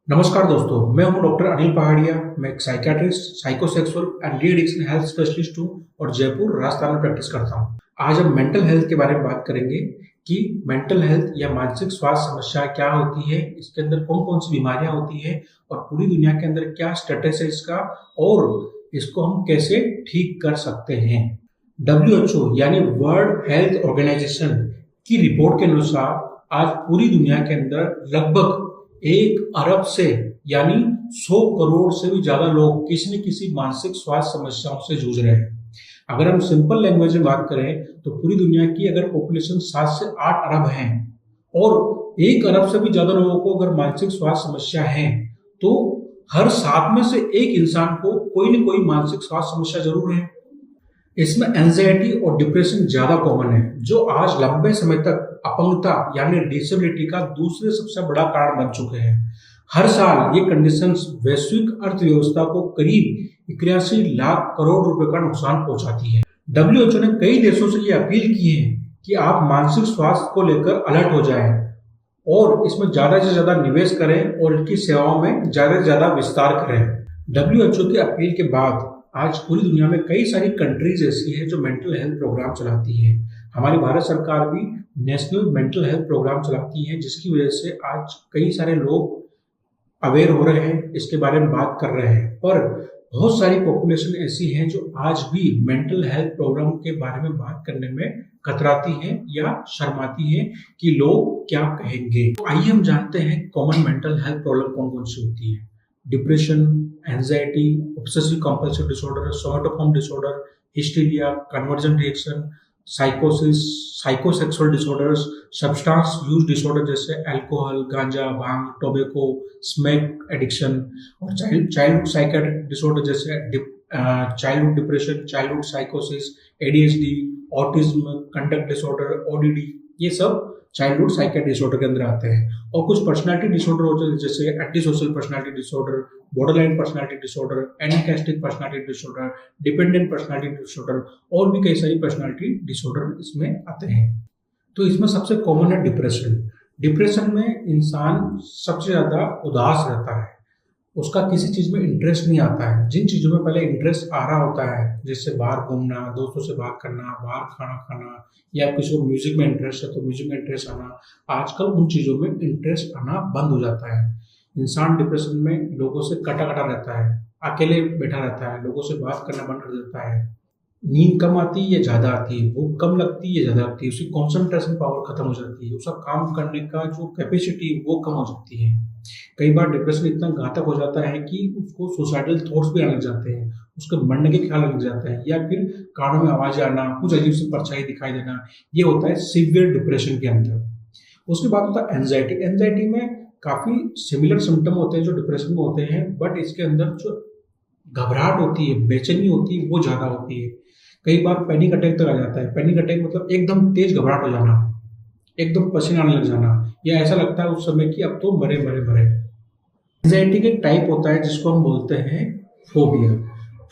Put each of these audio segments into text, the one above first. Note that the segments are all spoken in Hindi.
नमस्कार दोस्तों, मैं हूं डॉक्टर अनिल पहाड़िया। मैं एक psychiatrist, psychosexual and de addiction health specialist हूं और जयपुर, राजस्थान में प्रैक्टिस करता हूं। आज हम मेंटल हेल्थ के बारे में बात करेंगे कि मेंटल हेल्थ या मानसिक स्वास्थ्य समस्या क्या होती है, इसके अंदर कौन कौन सी बीमारियां होती है और पूरी दुनिया के अंदर क्या स्टेटस है इसका और इसको हम कैसे ठीक कर सकते हैं। WHO यानी वर्ल्ड हेल्थ ऑर्गेनाइजेशन की रिपोर्ट के अनुसार आज पूरी दुनिया के अंदर लगभग 1 अरब से यानी 100 करोड़ से भी ज्यादा लोग किसी न किसी मानसिक स्वास्थ्य समस्याओं से जूझ रहे हैं। अगर हम सिंपल लैंग्वेज में बात करें तो पूरी दुनिया की अगर पॉपुलेशन 7 से 8 अरब है और 1 अरब से भी ज्यादा लोगों को अगर मानसिक स्वास्थ्य समस्या है तो हर 7 में से एक इंसान को कोई न कोई मानसिक स्वास्थ्य समस्या जरूर है। इसमें एंजाइटी और डिप्रेशन ज्यादा कॉमन है, जो आज लंबे समय तक अपंगता यानी डिसेबिलिटी का दूसरे सबसे बड़ा कारण बन चुके हैं। हर साल ये कंडीशंस वैश्विक अर्थव्यवस्था को करीब 81 लाख करोड़ रुपए का नुकसान पहुंचाती है। WHO ने कई देशों से ये अपील की है कि आप मानसिक स्वास्थ्य को लेकर अलर्ट हो जाएं और इसमें ज्यादा से ज्यादा निवेश करें और इनकी सेवाओं में ज्यादा से ज्यादा विस्तार करें। WHO की अपील के बाद आज पूरी दुनिया में कई सारी कंट्रीज ऐसी है जो मेंटल हेल्थ प्रोग्राम चलाती है। हमारी भारत सरकार भी नेशनल मेंटल हेल्थ प्रोग्राम चलाती है, जिसकी वजह से आज कई सारे लोग अवेयर हो रहे हैं, इसके बारे में बात कर रहे हैं। पर बहुत सारी पॉपुलेशन ऐसी है जो आज भी मेंटल हेल्थ प्रोग्राम के बारे में बात करने में कतराती है या शर्माती है कि लोग क्या कहेंगे। तो आइए हम जानते हैं कॉमन मेंटल हेल्थ प्रॉब्लम कौन कौन सी होती है। Depression, anxiety, obsessive compulsive disorder, somatoform disorder, hysteria, conversion reaction, साइकोसिस, psychosexual disorders, substance use disorder जैसे अल्कोहल, गांजा, भांग, टोबैको, स्मोक एडिक्शन और चाइल्डहुड साइकियाट्रिक डिसऑर्डर जैसे चाइल्डहुड डिप्रेशन, चाइल्डहुड साइकोसिस, ADHD, autism, conduct disorder, ODD, ये सब चाइल्डहुड साइकियाट्रिक डिसऑर्डर के अंदर आते हैं। और कुछ पर्सनालिटी डिसऑर्डर होते हैं जैसे anti social personality disorder, borderline personality disorder, anarchistic personality disorder, dependent personality disorder और भी कई सारी पर्सनालिटी डिसऑर्डर इसमें आते हैं। तो इसमें सबसे कॉमन है डिप्रेशन। डिप्रेशन में इंसान सबसे ज्यादा उदास रहता है, उसका किसी चीज में इंटरेस्ट नहीं आता है। जिन चीजों में पहले इंटरेस्ट आ रहा होता है, जैसे बाहर घूमना, दोस्तों से बात करना, बाहर खाना खाना, या किसी को म्यूजिक में इंटरेस्ट है तो म्यूजिक में इंटरेस्ट आना, आजकल उन चीजों में इंटरेस्ट आना बंद हो जाता है। इंसान डिप्रेशन में लोगों से कटा कटा रहता है, अकेले बैठा रहता है, लोगों से बात करना बंद कर देता है, नींद कम आती है या ज्यादा आती है, भूख कम लगती है या ज्यादा लगती है, उसकी कॉन्सेंट्रेशन पावर खत्म हो जाती है, उसका काम करने का जो कैपेसिटी है वो कम हो जाती है। कई बार डिप्रेशन इतना घातक हो जाता है कि उसको सुसाइडल थॉट्स भी आने लग जाते हैं, उसके मरने के ख्याल लग जाते हैं, या फिर कानों में आवाज आना, कुछ अजीब सी परछाई दिखाई देना, ये होता है सीवियर डिप्रेशन के अंदर। उसके बाद होता है एंजाइटी। एंजाइटी में काफी सिमिलर सिम्टम होते हैं जो डिप्रेशन में होते हैं, बट इसके अंदर जो घबराहट होती है, बेचैनी होती है, वो ज्यादा होती है। कई बार पैनिक अटैक तक आ जाता है। पैनिक अटैक मतलब एकदम तेज घबराहट हो जाना, एकदम पसीना आने लग जाना, या ऐसा लगता है उस समय कि अब तो मरे मरे मरे। एंजाइटी का एक टाइप होता है जिसको हम बोलते हैं फोबिया।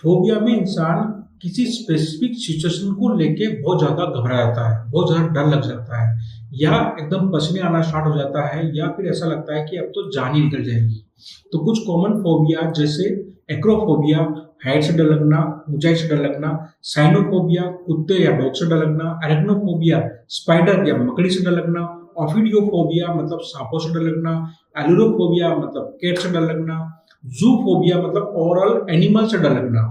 फोबिया में इंसान किसी स्पेसिफिक सिचुएशन को लेके बहुत ज्यादा घबरा जाता है, बहुत ज्यादा डर लग जाता है, या एकदम पसीने आना स्टार्ट हो जाता है, या फिर ऐसा लगता है कि अब तो जान ही निकल जाएगी। तो कुछ कॉमन फोबिया जैसे एक्रोफोबिया, हाइट से डर लगना, ऊंचाई से डर लगना, साइनोफोबिया, कुत्ते या डॉग से डर लगना, एरेक्नोफोबिया, स्पाइडर या मकड़ी से डर लगना, ऑफिडियोफोबिया मतलब सांपों से डर लगना, एलुरोफोबिया मतलब कैट से डर लगना, जूफोबिया मतलब ओरल एनिमल से डर लगना,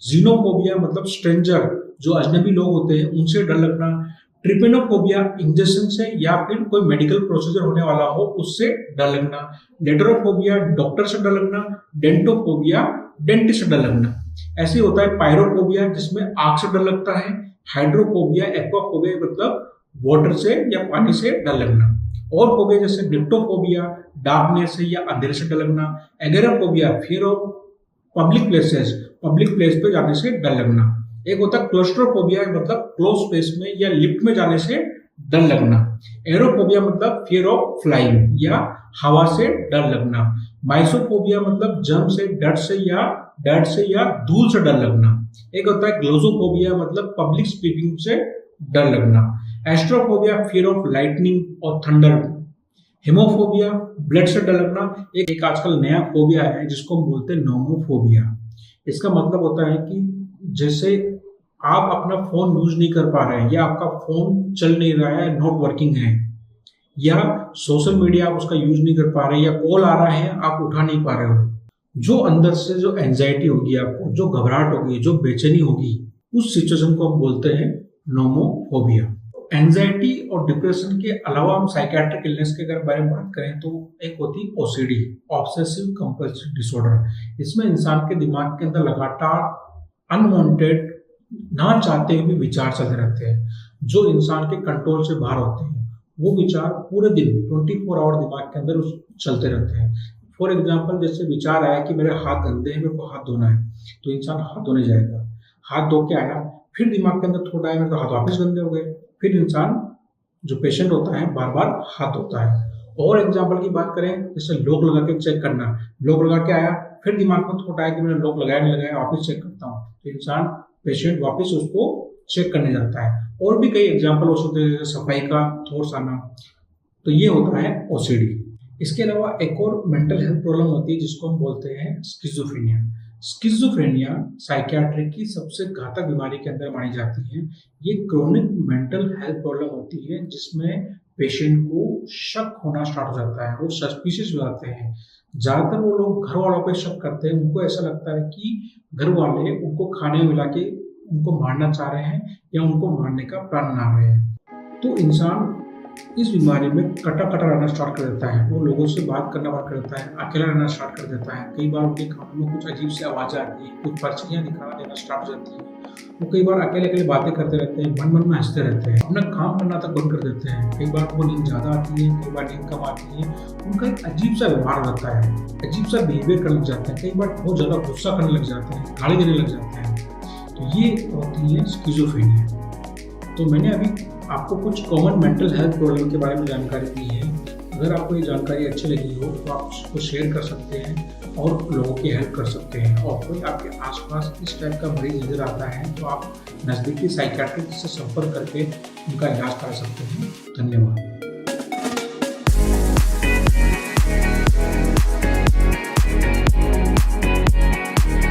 जीनोफोबिया मतलब स्ट्रेंजर जो अजनबी लोग होते हैं उनसे डर लगना, ट्रिपेनोफोबिया इंजेक्शन से या फिर कोई मेडिकल प्रोसीजर होने वाला हो उससे डर लगना, लेटरोफोबिया डॉक्टर से डर लगना, डेंटोफोबिया डेंटिस्ट से डर लगना। ऐसे होता है पायरोफोबिया जिसमें आग से डर लगता है, हाइड्रोफोबिया, एक्वाफोबिया मतलब वाटर से या पानी से डर लगना, और फोबिया जैसे डिप्टोफोबिया डार्कनेस से या अंधेरे से डर लगना, agoraphobia fear of public places, public place पे जाने से डर लगना। एक होता है क्लोस्ट्रोफोबिया मतलब क्लोज स्पेस में या लिफ्ट में जाने से डर लगना, एरोफोबिया मतलब फियर ऑफ फ्लाइंग या हवा से डर लगना, माइसोफोबिया मतलब जम से, डर से या धूल से डर लगना। एक होता है ग्लोजोफोबिया मतलब पब्लिक स्पीकिंग से डर लगना, एस्ट्रोफोबिया फियर ऑफ लाइटनिंग और थंडर, हेमोफोबिया, ब्लड से डर लगना, एक आजकल नया फोबिया है जिसको हम बोलते हैं नोमोफोबिया। इसका मतलब होता है कि जैसे आप अपना फोन यूज नहीं कर पा रहे हैं या आपका फोन चल नहीं रहा है, नॉट वर्किंग है, या सोशल मीडिया आप उसका यूज नहीं कर पा रहे या कॉल आ रहा है आप उठा नहीं पा रहे हो, जो अंदर से जो एंजाइटी होगी आपको, जो घबराहट होगी, जो बेचैनी होगी, उस सिचुएशन को हम बोलते हैं नोमोफोबिया। एंजाइटी और डिप्रेशन के अलावा हम साइकेट्रिक इलनेस के अगर बारे में बात करें तो एक होती है ओसीडी, ऑब्सेसिव कंपल्सिव डिसऑर्डर। इसमें इंसान के दिमाग के अंदर लगातार अनवांटेड, ना चाहते हुए भी विचार चलते रहते हैं जो इंसान के कंट्रोल से बाहर होते हैं। वो विचार पूरे दिन 24 आवर दिमाग के अंदर चलते रहते हैं। फॉर एग्जाम्पल, जैसे विचार आया कि मेरे हाथ गंदे हैं, मेरे को हाथ धोना है, तो इंसान हाथ धोने जाएगा, हाथ धो के आया, फिर दिमाग के अंदर थोड़ा आया मेरे तो हाथ वापस गंदे हो गए, फिर इंसान जो पेशेंट होता है बार बार हाथ धोता है। और एग्जाम्पल की बात करें, जैसे लॉक लगा के चेक करना, लॉक लगा के आया, फिर दिमाग में थोड़ा आया कि मैंने लॉक लगाया नहीं लगाया, वापस चेक करता हूँ, तो इंसान पेशेंट वापस उसको चेक करने जाता है। और भी कई एग्जाम्पल हो सकते हैं, जैसे सफाई का थॉट्स आना, तो ये होता है ओसीडी। इसके अलावा एक और मेंटल हेल्थ प्रॉब्लम होती है जिसको हम बोलते हैं स्किज़ोफ्रेनिया। स्किज़ोफ्रेनिया साइकियाट्री की सबसे घातक बीमारी के अंदर मानी जाती है। ये क्रोनिक मेंटल हेल्थ प्रॉब्लम होती है जिसमें पेशेंट को शक होना स्टार्ट हो जाता है, वो सस्पिशियस हो जाते हैं। ज़्यादातर वो लोग घर वालों पे शक करते हैं, उनको ऐसा लगता है कि घर वाले उनको खाने में मिला के उनको मारना चाह रहे हैं या उनको मारने का प्लान बना रहे हैं। तो इंसान इस बीमारी में कटा रहना स्टार्ट कर देता है, वो लोगों से बात करना बंद कर देता है, अकेला रहना स्टार्ट कर देता है। कई बार उनके कानों में कुछ अजीब सी आवाज़ें आती हैं, कुछ पर्चियाँ दिखाना देना स्टार्ट हो जाती हैं। वो कई बार अकेले बातें करते रहते हैं, मन में हंसते रहते हैं, अपना काम करना तक बंद कर देते हैं। कई बार उनको नींद ज़्यादा आती है, कई बार नींद कम आती है। उनका एक अजीब सा व्यवहार रहता है, अजीब सा बिहेवियर करने लग जाते हैं, कई बार बहुत ज़्यादा गुस्सा करने लग जाते हैं, गाली देने लग जाते हैं। तो ये होती है स्किज़ोफ्रेनिया। तो मैंने अभी आपको कुछ कॉमन मेंटल हेल्थ प्रॉब्लम के बारे में जानकारी दी है। अगर आपको ये जानकारी अच्छी लगी हो तो आप उसको शेयर कर सकते हैं और लोगों की हेल्प कर सकते हैं। और कोई आपके आसपास इस टाइप का मरीज नजर आता है तो आप नज़दीकी साइकियाट्रिस्ट से संपर्क करके उनका इलाज करा सकते हैं। धन्यवाद।